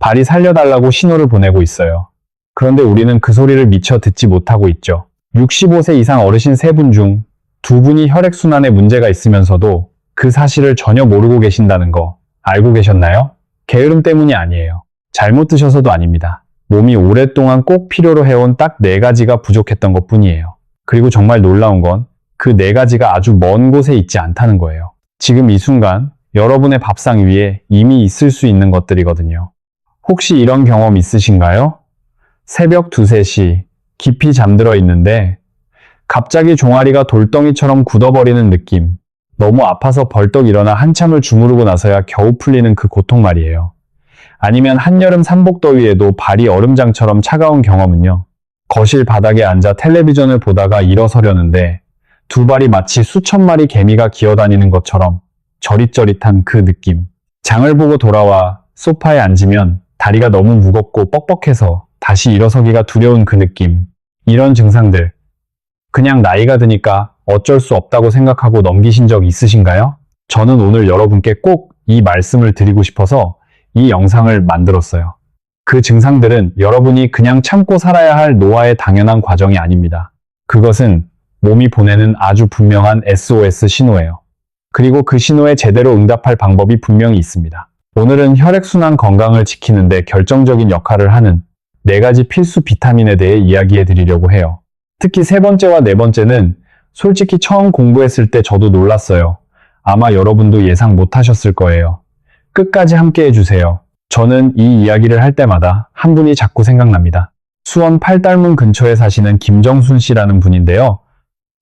발이 살려달라고 신호를 보내고 있어요. 그런데 우리는 그 소리를 미처 듣지 못하고 있죠. 65세 이상 어르신 3분 중 2분이 혈액순환에 문제가 있으면서도 그 사실을 전혀 모르고 계신다는 거 알고 계셨나요? 게으름 때문이 아니에요. 잘못 드셔서도 아닙니다. 몸이 오랫동안 꼭 필요로 해온 딱 4가지가 부족했던 것 뿐이에요. 그리고 정말 놀라운 건 그 4가지가 아주 먼 곳에 있지 않다는 거예요. 지금 이 순간 여러분의 밥상 위에 이미 있을 수 있는 것들이거든요. 혹시 이런 경험 있으신가요? 새벽 2, 3시 깊이 잠들어 있는데 갑자기 종아리가 돌덩이처럼 굳어버리는 느낌. 너무 아파서 벌떡 일어나 한참을 주무르고 나서야 겨우 풀리는 그 고통 말이에요. 아니면 한여름 삼복더위에도 발이 얼음장처럼 차가운 경험은요. 거실 바닥에 앉아 텔레비전을 보다가 일어서려는데 2발이 마치 수천 마리 개미가 기어다니는 것처럼 저릿저릿한 그 느낌. 장을 보고 돌아와 소파에 앉으면 다리가 너무 무겁고 뻑뻑해서 다시 일어서기가 두려운 그 느낌. 이런 증상들. 그냥 나이가 드니까 어쩔 수 없다고 생각하고 넘기신 적 있으신가요? 저는 오늘 여러분께 꼭 이 말씀을 드리고 싶어서 이 영상을 만들었어요. 그 증상들은 여러분이 그냥 참고 살아야 할 노화의 당연한 과정이 아닙니다. 그것은 몸이 보내는 아주 분명한 SOS 신호예요. 그리고 그 신호에 제대로 응답할 방법이 분명히 있습니다. 오늘은 혈액순환 건강을 지키는데 결정적인 역할을 하는 4가지 필수 비타민에 대해 이야기해 드리려고 해요. 특히 3번째와 4번째는 솔직히 처음 공부했을 때 저도 놀랐어요. 아마 여러분도 예상 못 하셨을 거예요. 끝까지 함께 해주세요. 저는 이 이야기를 할 때마다 한 분이 자꾸 생각납니다. 수원 팔달문 근처에 사시는 김정순 씨라는 분인데요.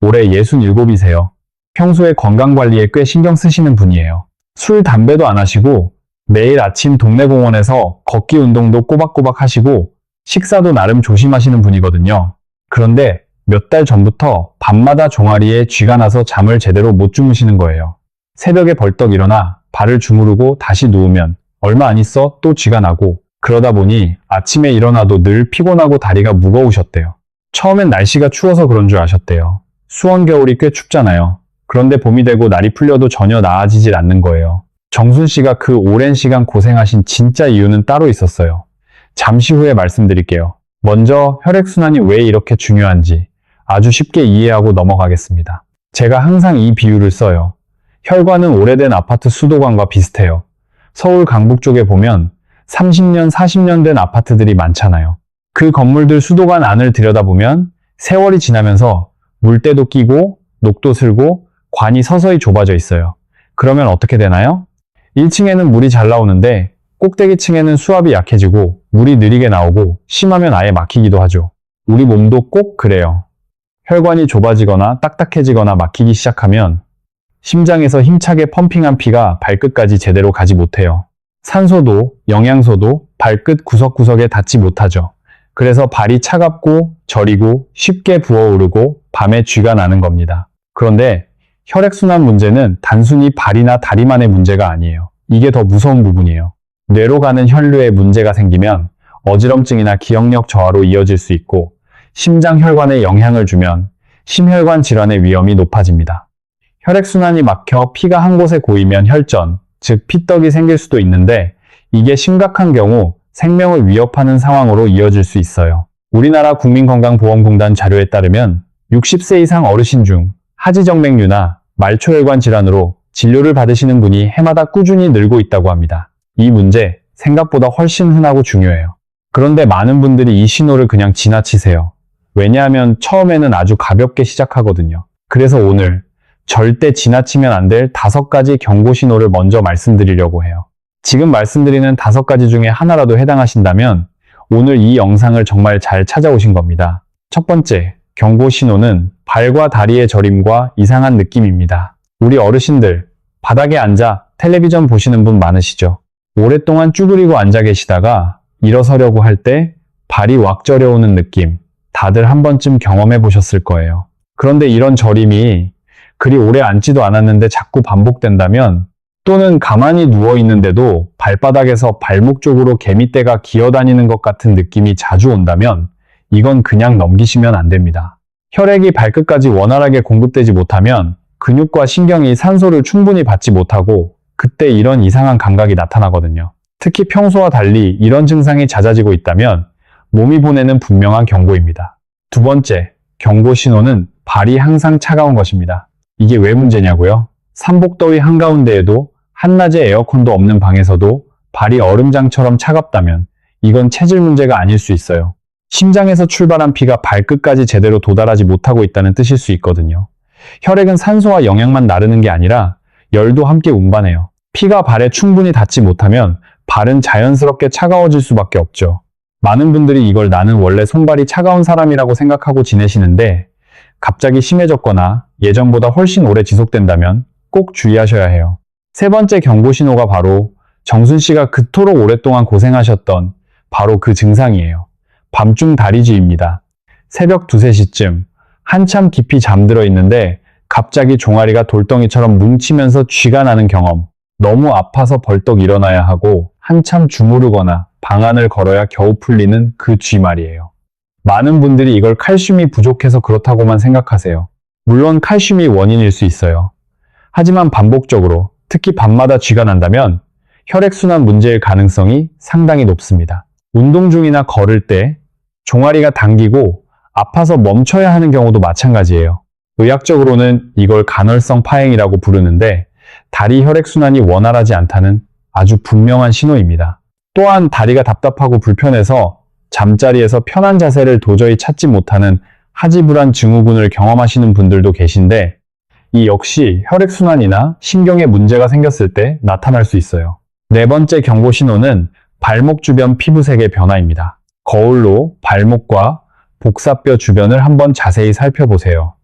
올해 67이세요. 평소에 건강관리에 꽤 신경 쓰시는 분이에요. 술, 담배도 안 하시고 매일 아침 동네 공원에서 걷기 운동도 꼬박꼬박 하시고 식사도 나름 조심하시는 분이거든요. 그런데 몇 달 전부터 밤마다 종아리에 쥐가 나서 잠을 제대로 못 주무시는 거예요. 새벽에 벌떡 일어나 발을 주무르고 다시 누우면 얼마 안 있어 또 쥐가 나고 그러다 보니 아침에 일어나도 늘 피곤하고 다리가 무거우셨대요. 처음엔 날씨가 추워서 그런 줄 아셨대요. 수원 겨울이 꽤 춥잖아요. 그런데 봄이 되고 날이 풀려도 전혀 나아지질 않는 거예요. 정순 씨가 그 오랜 시간 고생하신 진짜 이유는 따로 있었어요. 잠시 후에 말씀드릴게요. 먼저 혈액순환이 왜 이렇게 중요한지 아주 쉽게 이해하고 넘어가겠습니다. 제가 항상 이 비유를 써요. 혈관은 오래된 아파트 수도관과 비슷해요. 서울 강북 쪽에 보면 30년, 40년 된 아파트들이 많잖아요. 그 건물들 수도관 안을 들여다보면 세월이 지나면서 물때도 끼고 녹도 슬고 관이 서서히 좁아져 있어요. 그러면 어떻게 되나요? 1층에는 물이 잘 나오는데 꼭대기층에는 수압이 약해지고 물이 느리게 나오고 심하면 아예 막히기도 하죠. 우리 몸도 꼭 그래요. 혈관이 좁아지거나 딱딱해지거나 막히기 시작하면 심장에서 힘차게 펌핑한 피가 발끝까지 제대로 가지 못해요. 산소도 영양소도 발끝 구석구석에 닿지 못하죠. 그래서 발이 차갑고 저리고 쉽게 부어오르고 밤에 쥐가 나는 겁니다. 그런데 혈액순환 문제는 단순히 발이나 다리만의 문제가 아니에요. 이게 더 무서운 부분이에요. 뇌로 가는 혈류에 문제가 생기면 어지럼증이나 기억력 저하로 이어질 수 있고 심장 혈관에 영향을 주면 심혈관 질환의 위험이 높아집니다. 혈액순환이 막혀 피가 한 곳에 고이면 혈전, 즉 피떡이 생길 수도 있는데 이게 심각한 경우 생명을 위협하는 상황으로 이어질 수 있어요. 우리나라 국민건강보험공단 자료에 따르면 60세 이상 어르신 중 하지정맥류나 말초혈관 질환으로 진료를 받으시는 분이 해마다 꾸준히 늘고 있다고 합니다. 이 문제 생각보다 훨씬 흔하고 중요해요. 그런데 많은 분들이 이 신호를 그냥 지나치세요. 왜냐하면 처음에는 아주 가볍게 시작하거든요. 그래서 오늘 절대 지나치면 안 될 5가지 경고 신호를 먼저 말씀드리려고 해요. 지금 말씀드리는 5가지 중에 하나라도 해당하신다면 오늘 이 영상을 정말 잘 찾아오신 겁니다. 첫 번째, 경고 신호는 발과 다리의 저림과 이상한 느낌입니다. 우리 어르신들, 바닥에 앉아 텔레비전 보시는 분 많으시죠? 오랫동안 쭈그리고 앉아 계시다가 일어서려고 할 때 발이 왁 저려오는 느낌, 다들 한 번쯤 경험해 보셨을 거예요. 그런데 이런 저림이 그리 오래 앉지도 않았는데 자꾸 반복된다면 또는 가만히 누워 있는데도 발바닥에서 발목 쪽으로 개미떼가 기어다니는 것 같은 느낌이 자주 온다면 이건 그냥 넘기시면 안 됩니다. 혈액이 발끝까지 원활하게 공급되지 못하면 근육과 신경이 산소를 충분히 받지 못하고 그때 이런 이상한 감각이 나타나거든요. 특히 평소와 달리 이런 증상이 잦아지고 있다면 몸이 보내는 분명한 경고입니다. 두 번째, 경고 신호는 발이 항상 차가운 것입니다. 이게 왜 문제냐고요? 삼복더위 한가운데에도 한낮에 에어컨도 없는 방에서도 발이 얼음장처럼 차갑다면 이건 체질 문제가 아닐 수 있어요. 심장에서 출발한 피가 발끝까지 제대로 도달하지 못하고 있다는 뜻일 수 있거든요. 혈액은 산소와 영양만 나르는 게 아니라 열도 함께 운반해요. 피가 발에 충분히 닿지 못하면 발은 자연스럽게 차가워질 수밖에 없죠. 많은 분들이 이걸 나는 원래 손발이 차가운 사람이라고 생각하고 지내시는데 갑자기 심해졌거나 예전보다 훨씬 오래 지속된다면 꼭 주의하셔야 해요. 세 번째 경고 신호가 바로 정순 씨가 그토록 오랫동안 고생하셨던 바로 그 증상이에요. 밤중 다리쥐입니다. 새벽 2, 3시쯤 한참 깊이 잠들어 있는데 갑자기 종아리가 돌덩이처럼 뭉치면서 쥐가 나는 경험. 너무 아파서 벌떡 일어나야 하고 한참 주무르거나 방안을 걸어야 겨우 풀리는 그 쥐 말이에요. 많은 분들이 이걸 칼슘이 부족해서 그렇다고만 생각하세요. 물론 칼슘이 원인일 수 있어요. 하지만 반복적으로, 특히 밤마다 쥐가 난다면 혈액순환 문제일 가능성이 상당히 높습니다. 운동 중이나 걸을 때 종아리가 당기고 아파서 멈춰야 하는 경우도 마찬가지예요. 의학적으로는 이걸 간헐성 파행이라고 부르는데 다리 혈액순환이 원활하지 않다는 아주 분명한 신호입니다. 또한 다리가 답답하고 불편해서 잠자리에서 편한 자세를 도저히 찾지 못하는 하지불안 증후군을 경험하시는 분들도 계신데 이 역시 혈액순환이나 신경에 문제가 생겼을 때 나타날 수 있어요. 네 번째 경고 신호는 발목 주변 피부색의 변화입니다. 거울로 발목과 복사뼈 주변을 한번 자세히 살펴보세요.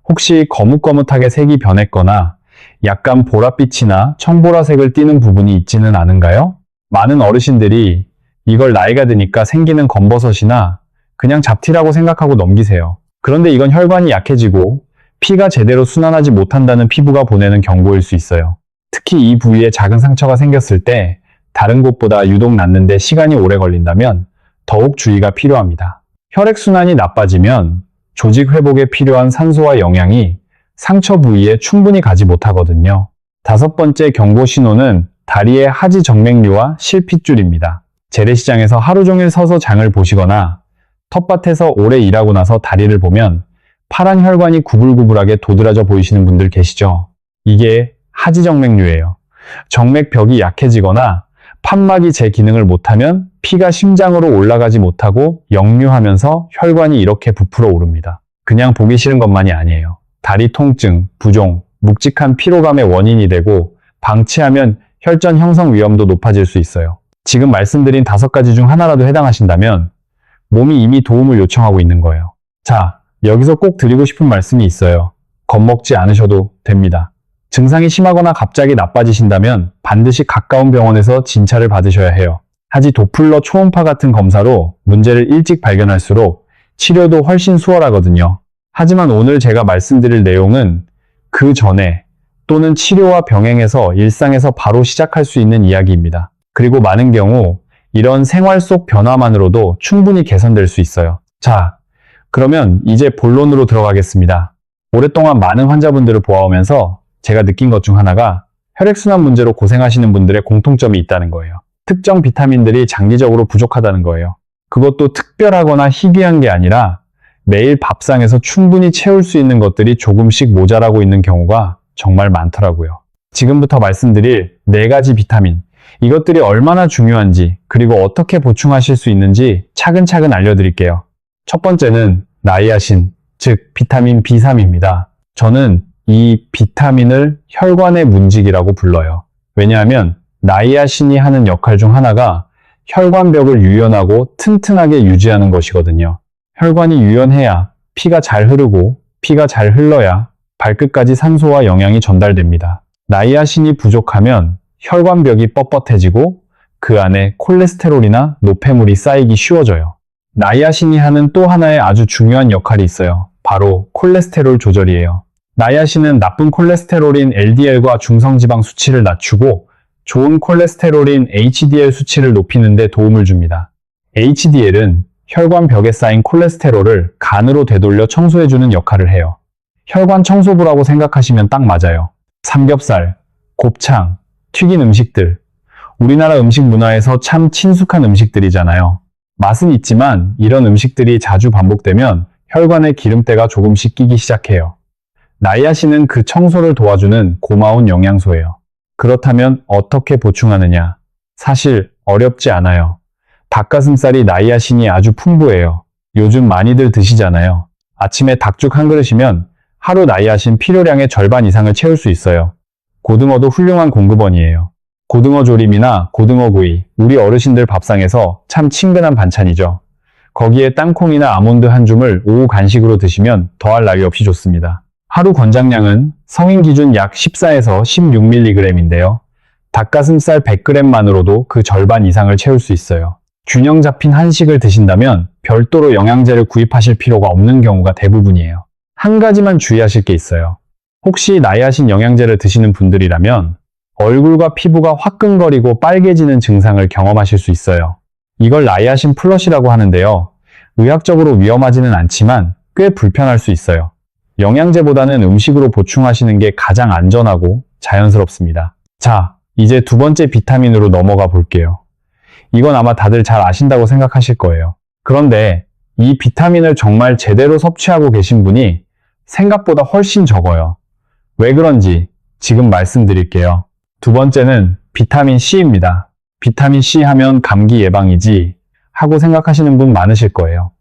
혹시 거뭇거뭇하게 색이 변했거나 약간 보랏빛이나 청보라색을 띠는 부분이 있지는 않은가요? 많은 어르신들이 이걸 나이가 드니까 생기는 검버섯이나 그냥 잡티라고 생각하고 넘기세요. 그런데 이건 혈관이 약해지고 피가 제대로 순환하지 못한다는 피부가 보내는 경고일 수 있어요. 특히 이 부위에 작은 상처가 생겼을 때 다른 곳보다 유독 낫는데 시간이 오래 걸린다면 더욱 주의가 필요합니다. 혈액순환이 나빠지면 조직 회복에 필요한 산소와 영양이 상처 부위에 충분히 가지 못하거든요. 다섯 번째 경고 신호는 다리의 하지 정맥류와 실핏줄입니다. 재래시장에서 하루 종일 서서 장을 보시거나 텃밭에서 오래 일하고 나서 다리를 보면 파란 혈관이 구불구불하게 도드라져 보이시는 분들 계시죠? 이게 하지정맥류예요. 정맥벽이 약해지거나 판막이 제 기능을 못하면 피가 심장으로 올라가지 못하고 역류하면서 혈관이 이렇게 부풀어 오릅니다. 그냥 보기 싫은 것만이 아니에요. 다리 통증, 부종, 묵직한 피로감의 원인이 되고 방치하면 혈전 형성 위험도 높아질 수 있어요. 지금 말씀드린 5가지 중 하나라도 해당하신다면 몸이 이미 도움을 요청하고 있는 거예요. 자, 여기서 꼭 드리고 싶은 말씀이 있어요. 겁먹지 않으셔도 됩니다. 증상이 심하거나 갑자기 나빠지신다면 반드시 가까운 병원에서 진찰을 받으셔야 해요. 하지 도플러 초음파 같은 검사로 문제를 일찍 발견할수록 치료도 훨씬 수월하거든요. 하지만 오늘 제가 말씀드릴 내용은 그 전에 또는 치료와 병행해서 일상에서 바로 시작할 수 있는 이야기입니다. 그리고 많은 경우 이런 생활 속 변화만으로도 충분히 개선될 수 있어요. 자, 그러면 이제 본론으로 들어가겠습니다. 오랫동안 많은 환자분들을 보아오면서 제가 느낀 것 중 하나가 혈액순환 문제로 고생하시는 분들의 공통점이 있다는 거예요. 특정 비타민들이 장기적으로 부족하다는 거예요. 그것도 특별하거나 희귀한 게 아니라 매일 밥상에서 충분히 채울 수 있는 것들이 조금씩 모자라고 있는 경우가 정말 많더라고요. 지금부터 말씀드릴 4가지 비타민, 이것들이 얼마나 중요한지 그리고 어떻게 보충하실 수 있는지 차근차근 알려드릴게요. 첫 번째는 나이아신, 즉 비타민 B3입니다. 저는 이 비타민을 혈관의 문직이라고 불러요. 왜냐하면 나이아신이 하는 역할 중 하나가 혈관벽을 유연하고 튼튼하게 유지하는 것이거든요. 혈관이 유연해야 피가 잘 흐르고 피가 잘 흘러야 발끝까지 산소와 영양이 전달됩니다. 나이아신이 부족하면 혈관벽이 뻣뻣해지고 그 안에 콜레스테롤이나 노폐물이 쌓이기 쉬워져요. 나이아신이 하는 또 하나의 아주 중요한 역할이 있어요. 바로 콜레스테롤 조절이에요. 나이아신은 나쁜 콜레스테롤인 LDL과 중성지방 수치를 낮추고 좋은 콜레스테롤인 HDL 수치를 높이는 데 도움을 줍니다. HDL은 혈관벽에 쌓인 콜레스테롤을 간으로 되돌려 청소해주는 역할을 해요. 혈관 청소부라고 생각하시면 딱 맞아요. 삼겹살, 곱창, 튀긴 음식들, 우리나라 음식 문화에서 참 친숙한 음식들이잖아요. 맛은 있지만 이런 음식들이 자주 반복되면 혈관에 기름때가 조금씩 끼기 시작해요. 나이아신은 그 청소를 도와주는 고마운 영양소예요. 그렇다면 어떻게 보충하느냐? 사실 어렵지 않아요. 닭가슴살이 나이아신이 아주 풍부해요. 요즘 많이들 드시잖아요. 아침에 닭죽 한 그릇이면 하루 나이아신 필요량의 절반 이상을 채울 수 있어요. 고등어도 훌륭한 공급원이에요. 고등어 조림이나 고등어 구이, 우리 어르신들 밥상에서 참 친근한 반찬이죠. 거기에 땅콩이나 아몬드 한 줌을 오후 간식으로 드시면 더할 나위 없이 좋습니다. 하루 권장량은 성인 기준 약 14에서 16mg인데요. 닭가슴살 100g만으로도 그 절반 이상을 채울 수 있어요. 균형 잡힌 한식을 드신다면 별도로 영양제를 구입하실 필요가 없는 경우가 대부분이에요. 한 가지만 주의하실 게 있어요. 혹시 나이아신 영양제를 드시는 분들이라면 얼굴과 피부가 화끈거리고 빨개지는 증상을 경험하실 수 있어요. 이걸 나이아신 플러시라고 하는데요. 의학적으로 위험하지는 않지만 꽤 불편할 수 있어요. 영양제보다는 음식으로 보충하시는 게 가장 안전하고 자연스럽습니다. 자, 이제 두 번째 비타민으로 넘어가 볼게요. 이건 아마 다들 잘 아신다고 생각하실 거예요. 그런데 이 비타민을 정말 제대로 섭취하고 계신 분이 생각보다 훨씬 적어요. 왜 그런지 지금 말씀드릴게요. 두 번째는 비타민 C입니다. 비타민 C 하면 감기 예방이지 하고 생각하시는 분 많으실 거예요.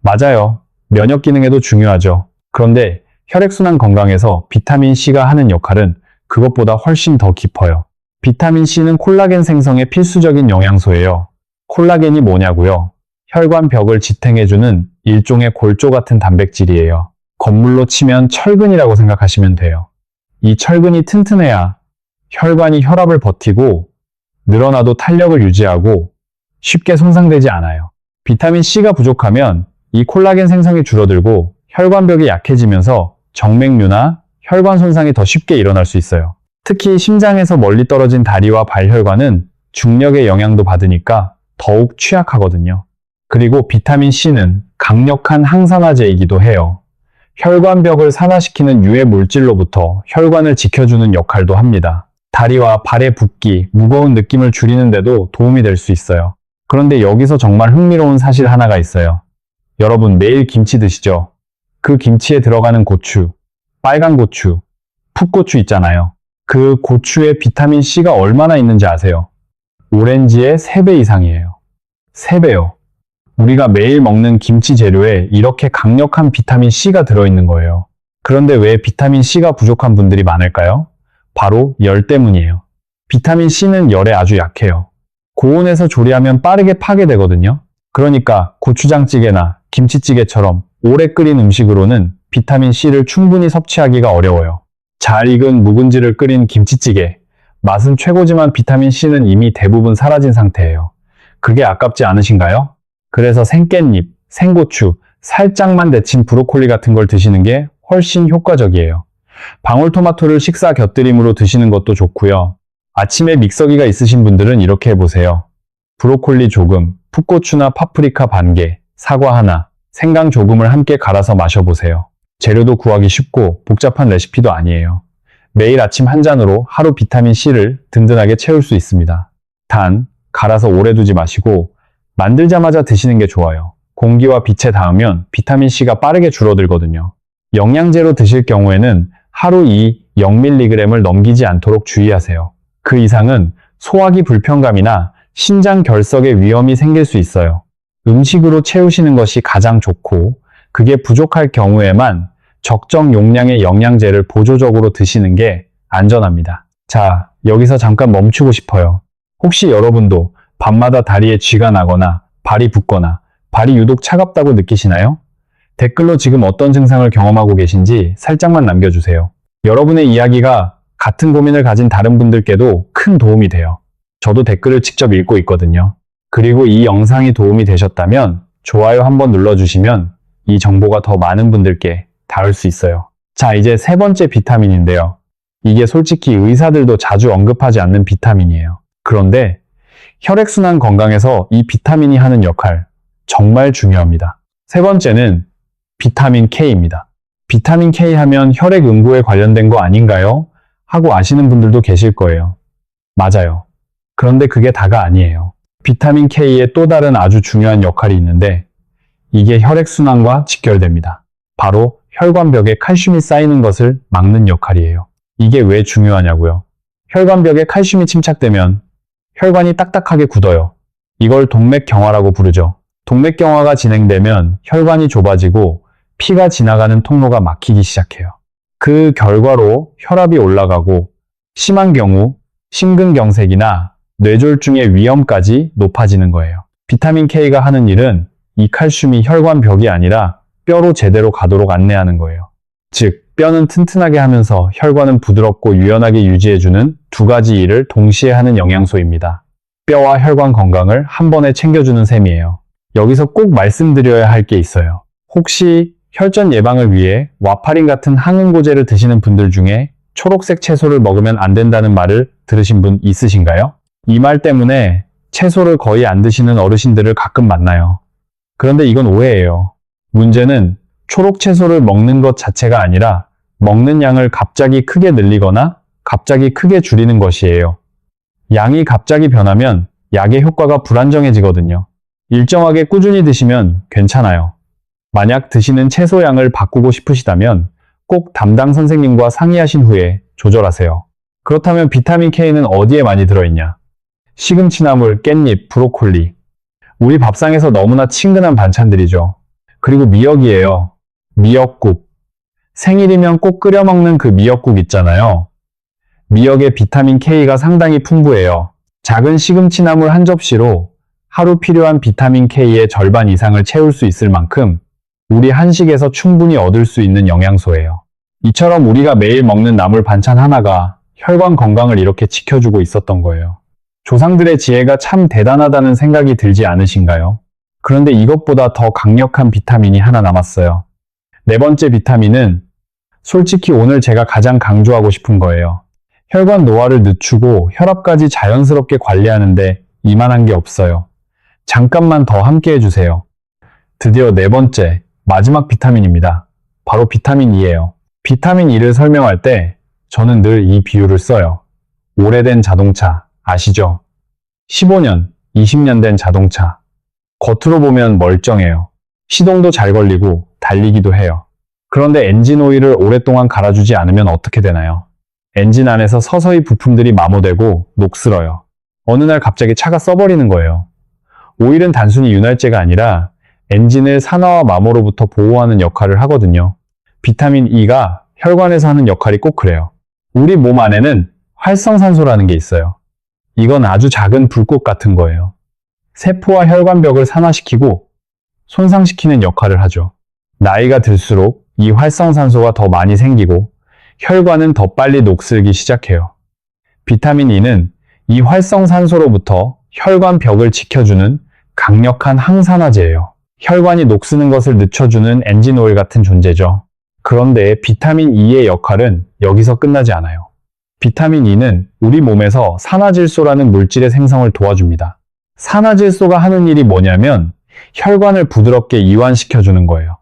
맞아요. 면역 기능에도 중요하죠. 그런데 혈액순환 건강에서 비타민 C가 하는 역할은 그것보다 훨씬 더 깊어요. 비타민 C는 콜라겐 생성에 필수적인 영양소예요. 콜라겐이 뭐냐고요? 혈관 벽을 지탱해주는 일종의 골조 같은 단백질이에요. 건물로 치면 철근이라고 생각하시면 돼요. 이 철근이 튼튼해야 혈관이 혈압을 버티고 늘어나도 탄력을 유지하고 쉽게 손상되지 않아요. 비타민 C가 부족하면 이 콜라겐 생성이 줄어들고 혈관벽이 약해지면서 정맥류나 혈관 손상이 더 쉽게 일어날 수 있어요. 특히 심장에서 멀리 떨어진 다리와 발혈관은 중력의 영향도 받으니까 더욱 취약하거든요. 그리고 비타민 C는 강력한 항산화제이기도 해요. 혈관벽을 산화시키는 유해 물질로부터 혈관을 지켜주는 역할도 합니다. 다리와 발의 붓기, 무거운 느낌을 줄이는데도 도움이 될 수 있어요. 그런데 여기서 정말 흥미로운 사실 하나가 있어요. 여러분 매일 김치 드시죠? 그 김치에 들어가는 고추, 빨간 고추, 풋고추 있잖아요. 그 고추에 비타민 C가 얼마나 있는지 아세요? 오렌지의 3배 이상이에요. 3배요. 우리가 매일 먹는 김치 재료에 이렇게 강력한 비타민 C가 들어있는 거예요. 그런데 왜 비타민 C가 부족한 분들이 많을까요? 바로 열 때문이에요. 비타민 C는 열에 아주 약해요. 고온에서 조리하면 빠르게 파괴되거든요. 그러니까 고추장찌개나 김치찌개처럼 오래 끓인 음식으로는 비타민 C를 충분히 섭취하기가 어려워요. 잘 익은 묵은지를 끓인 김치찌개. 맛은 최고지만 비타민 C는 이미 대부분 사라진 상태예요. 그게 아깝지 않으신가요? 그래서 생깻잎, 생고추, 살짝만 데친 브로콜리 같은 걸 드시는 게 훨씬 효과적이에요. 방울토마토를 식사 곁들임으로 드시는 것도 좋고요. 아침에 믹서기가 있으신 분들은 이렇게 해보세요. 브로콜리 조금, 풋고추나 파프리카 반 개, 사과 하나, 생강 조금을 함께 갈아서 마셔보세요. 재료도 구하기 쉽고 복잡한 레시피도 아니에요. 매일 아침 한 잔으로 하루 비타민 C를 든든하게 채울 수 있습니다. 단, 갈아서 오래 두지 마시고 만들자마자 드시는 게 좋아요. 공기와 빛에 닿으면 비타민 C가 빠르게 줄어들거든요. 영양제로 드실 경우에는 하루 0mg을 넘기지 않도록 주의하세요. 그 이상은 소화기 불편감이나 신장 결석의 위험이 생길 수 있어요. 음식으로 채우시는 것이 가장 좋고 그게 부족할 경우에만 적정 용량의 영양제를 보조적으로 드시는 게 안전합니다. 자, 여기서 잠깐 멈추고 싶어요. 혹시 여러분도 밤마다 다리에 쥐가 나거나 발이 붓거나 발이 유독 차갑다고 느끼시나요? 댓글로 지금 어떤 증상을 경험하고 계신지 살짝만 남겨주세요. 여러분의 이야기가 같은 고민을 가진 다른 분들께도 큰 도움이 돼요. 저도 댓글을 직접 읽고 있거든요. 그리고 이 영상이 도움이 되셨다면 좋아요 한번 눌러주시면 이 정보가 더 많은 분들께 닿을 수 있어요. 자, 이제 세 번째 비타민인데요. 이게 솔직히 의사들도 자주 언급하지 않는 비타민이에요. 그런데 혈액순환 건강에서 이 비타민이 하는 역할 정말 중요합니다. 세 번째는 비타민 K입니다. 비타민 K 하면 혈액 응고에 관련된 거 아닌가요? 하고 아시는 분들도 계실 거예요. 맞아요. 그런데 그게 다가 아니에요. 비타민 K의 또 다른 아주 중요한 역할이 있는데 이게 혈액순환과 직결됩니다. 바로 혈관벽에 칼슘이 쌓이는 것을 막는 역할이에요. 이게 왜 중요하냐고요? 혈관벽에 칼슘이 침착되면 혈관이 딱딱하게 굳어요. 이걸 동맥경화라고 부르죠. 동맥경화가 진행되면 혈관이 좁아지고 피가 지나가는 통로가 막히기 시작해요. 그 결과로 혈압이 올라가고 심한 경우 심근경색이나 뇌졸중의 위험까지 높아지는 거예요. 비타민 K가 하는 일은 이 칼슘이 혈관벽이 아니라 뼈로 제대로 가도록 안내하는 거예요. 즉, 뼈는 튼튼하게 하면서 혈관은 부드럽고 유연하게 유지해주는 두 가지 일을 동시에 하는 영양소입니다. 뼈와 혈관 건강을 한 번에 챙겨주는 셈이에요. 여기서 꼭 말씀드려야 할 게 있어요. 혹시 혈전 예방을 위해 와파린 같은 항응고제를 드시는 분들 중에 초록색 채소를 먹으면 안 된다는 말을 들으신 분 있으신가요? 이 말 때문에 채소를 거의 안 드시는 어르신들을 가끔 만나요. 그런데 이건 오해예요. 문제는 초록 채소를 먹는 것 자체가 아니라 먹는 양을 갑자기 크게 늘리거나 갑자기 크게 줄이는 것이에요. 양이 갑자기 변하면 약의 효과가 불안정해지거든요. 일정하게 꾸준히 드시면 괜찮아요. 만약 드시는 채소 양을 바꾸고 싶으시다면 꼭 담당 선생님과 상의하신 후에 조절하세요. 그렇다면 비타민 K는 어디에 많이 들어있냐? 시금치나물, 깻잎, 브로콜리. 우리 밥상에서 너무나 친근한 반찬들이죠. 그리고 미역이에요. 미역국. 생일이면 꼭 끓여 먹는 그 미역국 있잖아요. 미역의 비타민 K가 상당히 풍부해요. 작은 시금치나물 한 접시로 하루 필요한 비타민 K의 절반 이상을 채울 수 있을 만큼 우리 한식에서 충분히 얻을 수 있는 영양소예요. 이처럼 우리가 매일 먹는 나물 반찬 하나가 혈관 건강을 이렇게 지켜주고 있었던 거예요. 조상들의 지혜가 참 대단하다는 생각이 들지 않으신가요? 그런데 이것보다 더 강력한 비타민이 하나 남았어요. 네 번째 비타민은 솔직히 오늘 제가 가장 강조하고 싶은 거예요. 혈관 노화를 늦추고 혈압까지 자연스럽게 관리하는데 이만한 게 없어요. 잠깐만 더 함께 해주세요. 드디어 네 번째, 마지막 비타민입니다. 바로 비타민 E예요. 비타민 E를 설명할 때 저는 늘 이 비유를 써요. 오래된 자동차, 아시죠? 15년, 20년 된 자동차. 겉으로 보면 멀쩡해요. 시동도 잘 걸리고 달리기도 해요. 그런데 엔진 오일을 오랫동안 갈아주지 않으면 어떻게 되나요? 엔진 안에서 서서히 부품들이 마모되고 녹슬어요. 어느 날 갑자기 차가 써버리는 거예요. 오일은 단순히 윤활제가 아니라 엔진을 산화와 마모로부터 보호하는 역할을 하거든요. 비타민 E가 혈관에서 하는 역할이 꼭 그래요. 우리 몸 안에는 활성산소라는 게 있어요. 이건 아주 작은 불꽃 같은 거예요. 세포와 혈관벽을 산화시키고 손상시키는 역할을 하죠. 나이가 들수록 이 활성산소가 더 많이 생기고 혈관은 더 빨리 녹슬기 시작해요. 비타민 E는 이 활성산소로부터 혈관벽을 지켜주는 강력한 항산화제예요. 혈관이 녹쓰는 것을 늦춰주는 엔진오일 같은 존재죠. 그런데 비타민 E의 역할은 여기서 끝나지 않아요. 비타민 E는 우리 몸에서 산화질소라는 물질의 생성을 도와줍니다. 산화질소가 하는 일이 뭐냐면 혈관을 부드럽게 이완시켜주는 거예요.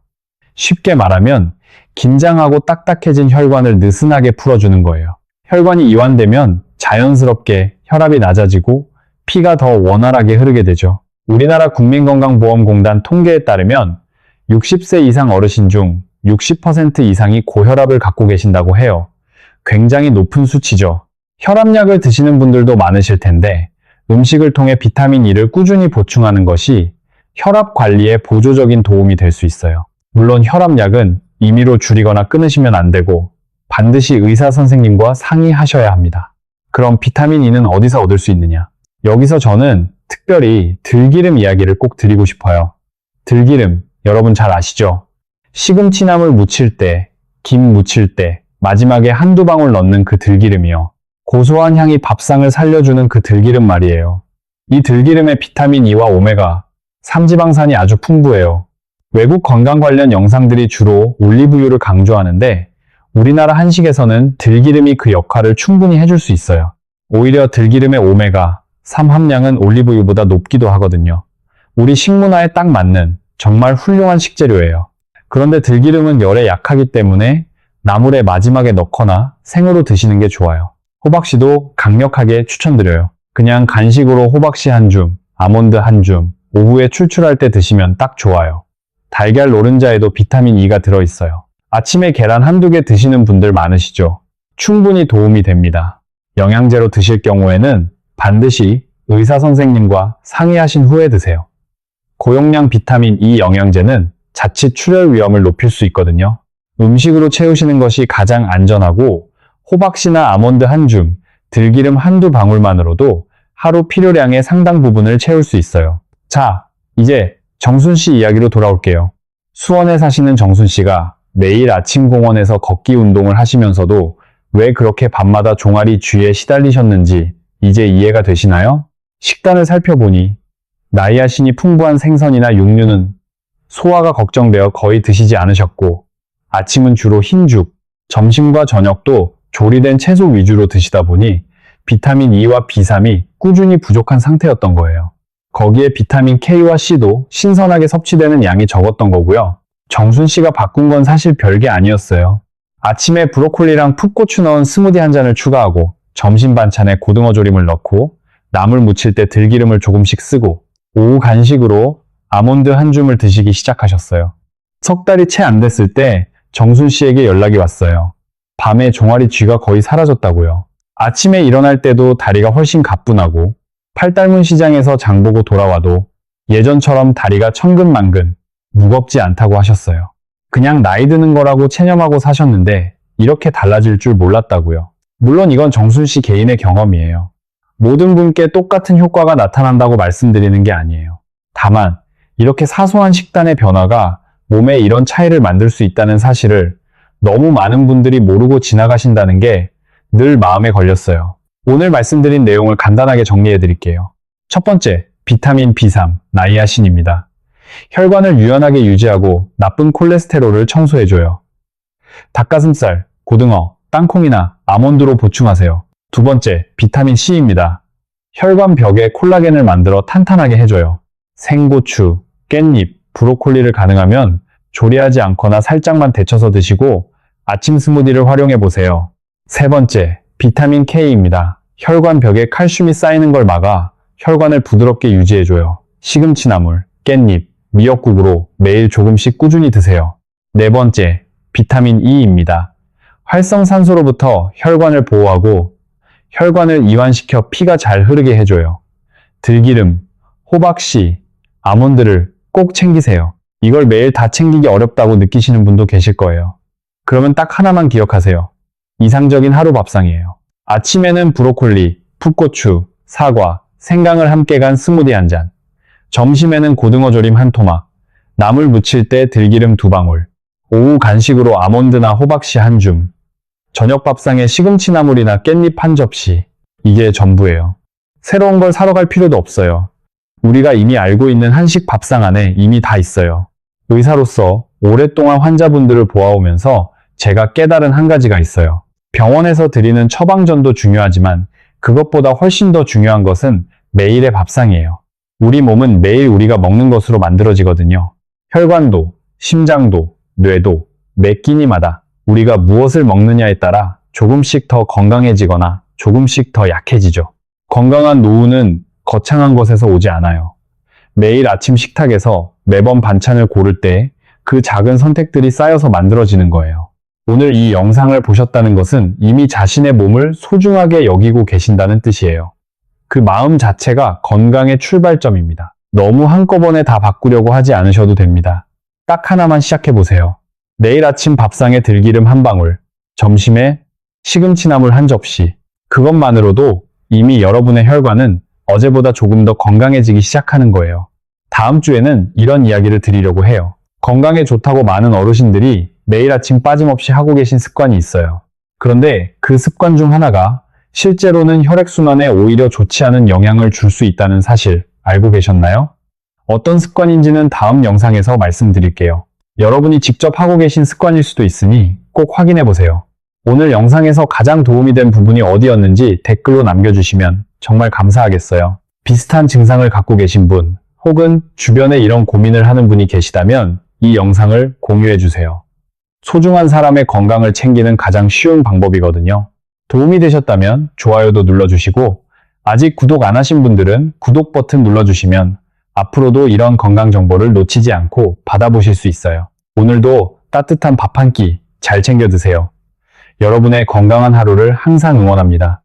쉽게 말하면 긴장하고 딱딱해진 혈관을 느슨하게 풀어주는 거예요. 혈관이 이완되면 자연스럽게 혈압이 낮아지고 피가 더 원활하게 흐르게 되죠. 우리나라 국민건강보험공단 통계에 따르면 60세 이상 어르신 중 60% 이상이 고혈압을 갖고 계신다고 해요. 굉장히 높은 수치죠. 혈압약을 드시는 분들도 많으실 텐데 음식을 통해 비타민 E를 꾸준히 보충하는 것이 혈압 관리에 보조적인 도움이 될 수 있어요. 물론 혈압약은 임의로 줄이거나 끊으시면 안 되고 반드시 의사 선생님과 상의하셔야 합니다. 그럼 비타민 E는 어디서 얻을 수 있느냐? 여기서 저는 특별히 들기름 이야기를 꼭 드리고 싶어요. 들기름, 여러분 잘 아시죠? 시금치나물 무칠 때, 김 무칠 때 마지막에 한두 방울 넣는 그 들기름이요. 고소한 향이 밥상을 살려주는 그 들기름 말이에요. 이 들기름의 비타민 E와 오메가, 삼지방산이 아주 풍부해요. 외국 건강 관련 영상들이 주로 올리브유를 강조하는데 우리나라 한식에서는 들기름이 그 역할을 충분히 해줄 수 있어요. 오히려 들기름의 오메가, 3 함량은 올리브유보다 높기도 하거든요. 우리 식문화에 딱 맞는 정말 훌륭한 식재료예요. 그런데 들기름은 열에 약하기 때문에 나물의 마지막에 넣거나 생으로 드시는 게 좋아요. 호박씨도 강력하게 추천드려요. 그냥 간식으로 호박씨 한 줌, 아몬드 한 줌, 오후에 출출할 때 드시면 딱 좋아요. 달걀 노른자에도 비타민 E가 들어있어요. 아침에 계란 한두 개 드시는 분들 많으시죠? 충분히 도움이 됩니다. 영양제로 드실 경우에는 반드시 의사 선생님과 상의하신 후에 드세요. 고용량 비타민 E 영양제는 자칫 출혈 위험을 높일 수 있거든요. 음식으로 채우시는 것이 가장 안전하고 호박씨나 아몬드 한 줌, 들기름 한두 방울만으로도 하루 필요량의 상당 부분을 채울 수 있어요. 자, 이제 정순 씨 이야기로 돌아올게요. 수원에 사시는 정순 씨가 매일 아침 공원에서 걷기 운동을 하시면서도 왜 그렇게 밤마다 종아리 쥐에 시달리셨는지 이제 이해가 되시나요? 식단을 살펴보니 나이아신이 풍부한 생선이나 육류는 소화가 걱정되어 거의 드시지 않으셨고 아침은 주로 흰죽, 점심과 저녁도 조리된 채소 위주로 드시다 보니 비타민 E와 B3이 꾸준히 부족한 상태였던 거예요. 거기에 비타민 K와 C도 신선하게 섭취되는 양이 적었던 거고요. 정순 씨가 바꾼 건 사실 별게 아니었어요. 아침에 브로콜리랑 풋고추 넣은 스무디 한 잔을 추가하고 점심 반찬에 고등어 조림을 넣고 나물 무칠 때 들기름을 조금씩 쓰고 오후 간식으로 아몬드 한 줌을 드시기 시작하셨어요. 석 달이 채 안 됐을 때 정순 씨에게 연락이 왔어요. 밤에 종아리 쥐가 거의 사라졌다고요. 아침에 일어날 때도 다리가 훨씬 가뿐하고 팔달문 시장에서 장보고 돌아와도 예전처럼 다리가 천근만근 무겁지 않다고 하셨어요. 그냥 나이 드는 거라고 체념하고 사셨는데 이렇게 달라질 줄 몰랐다고요. 물론 이건 정순 씨 개인의 경험이에요. 모든 분께 똑같은 효과가 나타난다고 말씀드리는 게 아니에요. 다만 이렇게 사소한 식단의 변화가 몸에 이런 차이를 만들 수 있다는 사실을 너무 많은 분들이 모르고 지나가신다는 게 늘 마음에 걸렸어요. 오늘 말씀드린 내용을 간단하게 정리해 드릴게요. 첫 번째, 비타민 B3, 나이아신입니다. 혈관을 유연하게 유지하고 나쁜 콜레스테롤을 청소해줘요. 닭가슴살, 고등어, 땅콩이나 아몬드로 보충하세요. 두 번째, 비타민 C입니다. 혈관 벽에 콜라겐을 만들어 탄탄하게 해줘요. 생고추, 깻잎, 브로콜리를 가능하면 조리하지 않거나 살짝만 데쳐서 드시고 아침 스무디를 활용해 보세요. 세 번째, 비타민 K입니다. 혈관 벽에 칼슘이 쌓이는 걸 막아 혈관을 부드럽게 유지해줘요. 시금치나물, 깻잎, 미역국으로 매일 조금씩 꾸준히 드세요. 네 번째, 비타민 E입니다. 활성산소로부터 혈관을 보호하고 혈관을 이완시켜 피가 잘 흐르게 해줘요. 들기름, 호박씨, 아몬드를 꼭 챙기세요. 이걸 매일 다 챙기기 어렵다고 느끼시는 분도 계실 거예요. 그러면 딱 하나만 기억하세요. 이상적인 하루 밥상이에요. 아침에는 브로콜리, 풋고추, 사과, 생강을 함께 간 스무디 한 잔. 점심에는 고등어 조림 한 토막, 나물 무칠 때 들기름 2방울, 오후 간식으로 아몬드나 호박씨 한 줌, 저녁 밥상에 시금치나물이나 깻잎 한 접시. 이게 전부예요. 새로운 걸 사러 갈 필요도 없어요. 우리가 이미 알고 있는 한식 밥상 안에 이미 다 있어요. 의사로서 오랫동안 환자분들을 보아오면서 제가 깨달은 한 가지가 있어요. 병원에서 드리는 처방전도 중요하지만 그것보다 훨씬 더 중요한 것은 매일의 밥상이에요. 우리 몸은 매일 우리가 먹는 것으로 만들어지거든요. 혈관도, 심장도, 뇌도 매 끼니마다 우리가 무엇을 먹느냐에 따라 조금씩 더 건강해지거나 조금씩 더 약해지죠. 건강한 노후는 거창한 것에서 오지 않아요. 매일 아침 식탁에서 매번 반찬을 고를 때 그 작은 선택들이 쌓여서 만들어지는 거예요. 오늘 이 영상을 보셨다는 것은 이미 자신의 몸을 소중하게 여기고 계신다는 뜻이에요. 그 마음 자체가 건강의 출발점입니다. 너무 한꺼번에 다 바꾸려고 하지 않으셔도 됩니다. 딱 하나만 시작해보세요. 내일 아침 밥상에 들기름 한 방울, 점심에 시금치나물 한 접시. 그것만으로도 이미 여러분의 혈관은 어제보다 조금 더 건강해지기 시작하는 거예요. 다음 주에는 이런 이야기를 드리려고 해요. 건강에 좋다고 많은 어르신들이 매일 아침 빠짐없이 하고 계신 습관이 있어요. 그런데 그 습관 중 하나가 실제로는 혈액순환에 오히려 좋지 않은 영향을 줄 수 있다는 사실 알고 계셨나요? 어떤 습관인지는 다음 영상에서 말씀드릴게요. 여러분이 직접 하고 계신 습관일 수도 있으니 꼭 확인해 보세요. 오늘 영상에서 가장 도움이 된 부분이 어디였는지 댓글로 남겨주시면 정말 감사하겠어요. 비슷한 증상을 갖고 계신 분, 혹은 주변에 이런 고민을 하는 분이 계시다면 이 영상을 공유해 주세요. 소중한 사람의 건강을 챙기는 가장 쉬운 방법이거든요. 도움이 되셨다면 좋아요도 눌러주시고 아직 구독 안 하신 분들은 구독 버튼 눌러주시면 앞으로도 이런 건강 정보를 놓치지 않고 받아보실 수 있어요. 오늘도 따뜻한 밥 한 끼 잘 챙겨 드세요. 여러분의 건강한 하루를 항상 응원합니다.